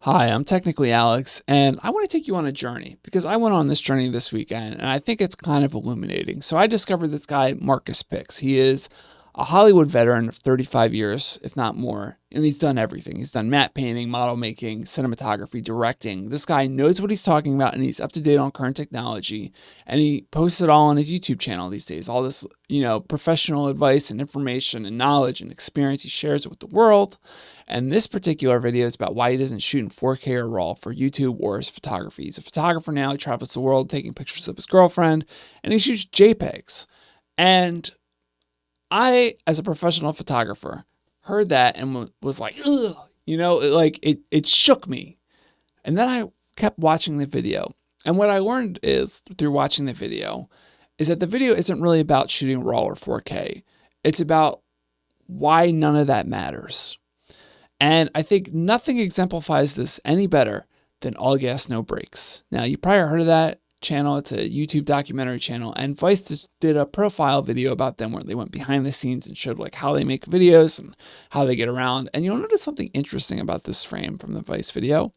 Hi, I'm Technically Alex, and I want to take you on a journey because I went on this journey this weekend and I think it's kind of illuminating. So I discovered this guy, Marcus Pix. He is a Hollywood veteran of 35 years, if not more, and he's done everything. He's done matte painting, model making, cinematography, directing. This guy knows what he's talking about and he's up to date on current technology, and he posts it all on his YouTube channel these days. All this, professional advice and information and knowledge and experience, he shares it with the world. And this particular video is about why he doesn't shoot in 4K or RAW for YouTube or his photography. He's a photographer now. He travels the world taking pictures of his girlfriend, and he shoots JPEGs. And I, as a professional photographer, heard that and was like, ugh, it shook me. And then I kept watching the video. And what I learned is, through watching the video, is that the video isn't really about shooting RAW or 4K. It's about why none of that matters. And I think nothing exemplifies this any better than All Gas, No Brakes. Now, you probably heard of that channel. It's a YouTube documentary channel. And Vice just did a profile video about them where they went behind the scenes and showed like how they make videos and how they get around. And you'll notice something interesting about this frame from the Vice video.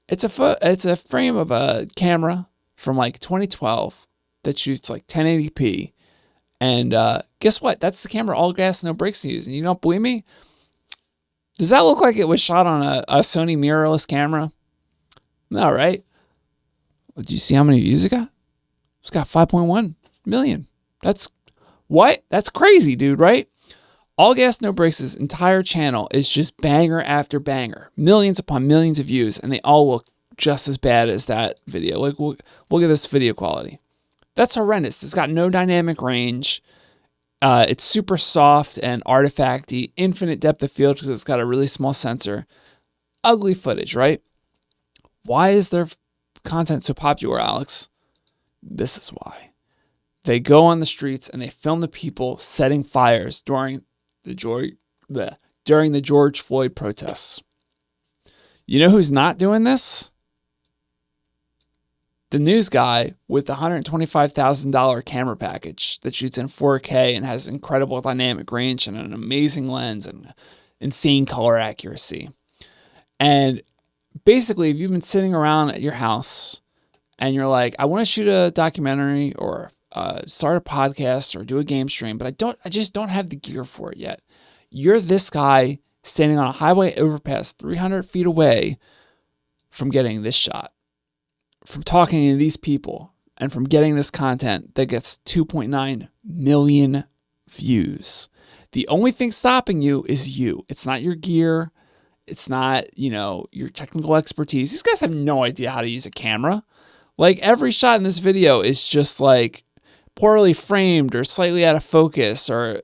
It's a frame of a camera from like 2012 that shoots like 1080p. And guess what? That's the camera All Gas, No Brakes use. And you don't believe me? Does that look like it was shot on a Sony mirrorless camera? No, right? Well, do you see how many views it got? It's got 5.1 million. That's crazy, dude, right? All Gas, No Brakes' entire channel is just banger after banger. Millions upon millions of views, and they all look just as bad as that video. Like, look at this video quality. That's horrendous. It's got no dynamic range. It's super soft and artifacty, infinite depth of field because it's got a really small sensor. Ugly footage, right? Why is their content so popular, Alex? This is why. They go on the streets and they film the people setting fires during the George Floyd protests. You know who's not doing this? The news guy with the $125,000 camera package that shoots in 4K and has incredible dynamic range and an amazing lens and insane color accuracy. And basically, if you've been sitting around at your house and you're like, I want to shoot a documentary or start a podcast or do a game stream, but I just don't have the gear for it yet. You're this guy standing on a highway overpass 300 feet away from getting this shot, from talking to these people, and from getting this content that gets 2.9 million views. The only thing stopping you is you. It's not your gear. It's not, your technical expertise. These guys have no idea how to use a camera. Like, every shot in this video is just like poorly framed or slightly out of focus or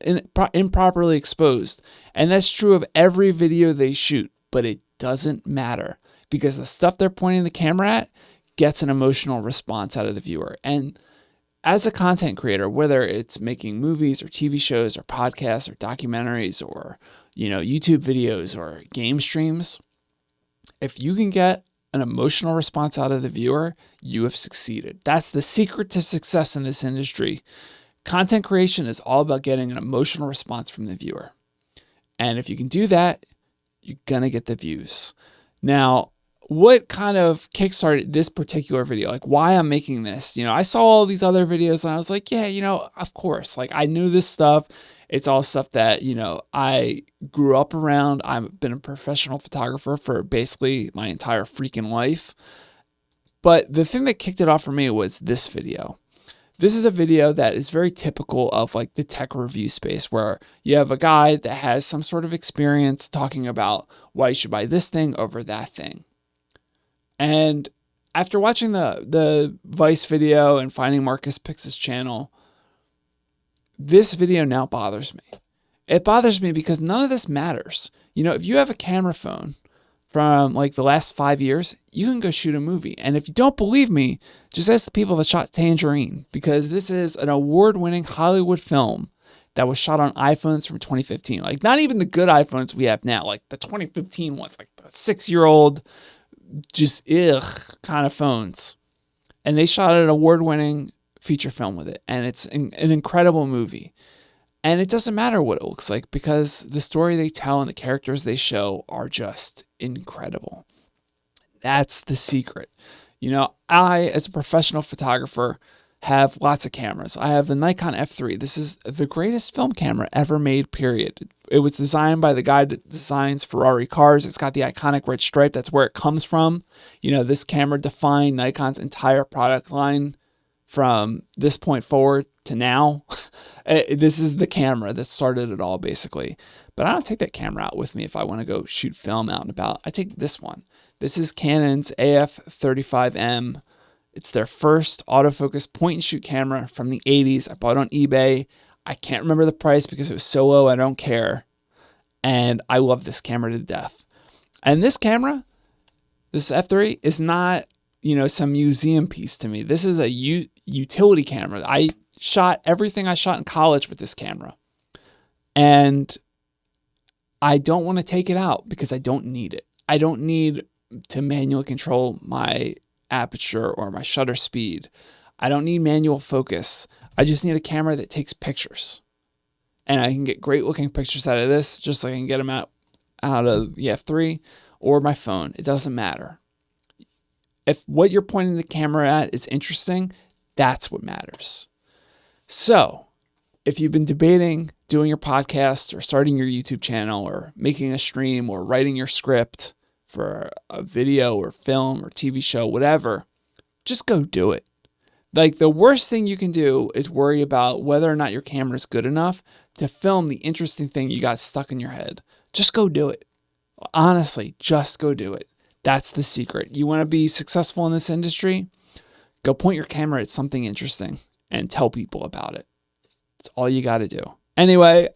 improperly exposed. And that's true of every video they shoot, but it doesn't matter because the stuff they're pointing the camera at gets an emotional response out of the viewer. And as a content creator, whether it's making movies or TV shows or podcasts or documentaries or, YouTube videos or game streams, if you can get an emotional response out of the viewer, you have succeeded. That's the secret to success in this industry. Content creation is all about getting an emotional response from the viewer. And if you can do that, you're going to get the views. Now, what kind of kickstarted this particular video? Like, why I'm making this? I saw all these other videos and I was like, yeah, of course. Like, I knew this stuff. It's all stuff that, I grew up around. I've been a professional photographer for basically my entire freaking life. But the thing that kicked it off for me was this video. This is a video that is very typical of like the tech review space where you have a guy that has some sort of experience talking about why you should buy this thing over that thing. And after watching the Vice video and finding Marcus Pix's channel, this video now bothers me. It bothers me because none of this matters. If you have a camera phone from like the last 5 years, you can go shoot a movie. And if you don't believe me, just ask the people that shot Tangerine, because this is an award-winning Hollywood film that was shot on iPhones from 2015. Like, not even the good iPhones we have now, like the 2015 ones, like the 6-year-old just kind of phones. And they shot an award-winning feature film with it. And it's an incredible movie. And it doesn't matter what it looks like because the story they tell and the characters they show are just incredible. That's the secret. I, as a professional photographer, have lots of cameras. I have the Nikon F3. This is the greatest film camera ever made, period. It was designed by the guy that designs Ferrari cars. It's got the iconic red stripe. That's where it comes from. This camera defined Nikon's entire product line from this point forward to now. This is the camera that started it all, basically. But I don't take that camera out with me if I want to go shoot film out and about. I take this one. This is Canon's AF35M. It's their first autofocus point-and-shoot camera from the 80s. I bought it on eBay. I can't remember the price because it was so low, I don't care. And I love this camera to death. And this camera, this F3, is not, some museum piece to me. This is a utility camera. I shot everything I shot in college with this camera. And I don't want to take it out because I don't need it. I don't need to manually control my aperture or my shutter speed. I don't need manual focus. I just need a camera that takes pictures. And I can get great looking pictures out of this, just like I can get them out of the F3 or my phone. It doesn't matter. If what you're pointing the camera at is interesting, that's what matters. So, if you've been debating doing your podcast or starting your YouTube channel or making a stream or writing your script for a video or film or TV show, whatever, just go do it. Like, the worst thing you can do is worry about whether or not your camera is good enough to film the interesting thing you got stuck in your head. Just go do it. Honestly, just go do it. That's the secret. You want to be successful in this industry? Go point your camera at something interesting and tell people about it. It's all you got to do. Anyway,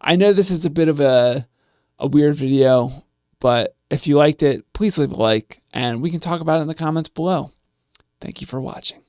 I know this is a bit of a weird video, but if you liked it, please leave a like and we can talk about it in the comments below. Thank you for watching.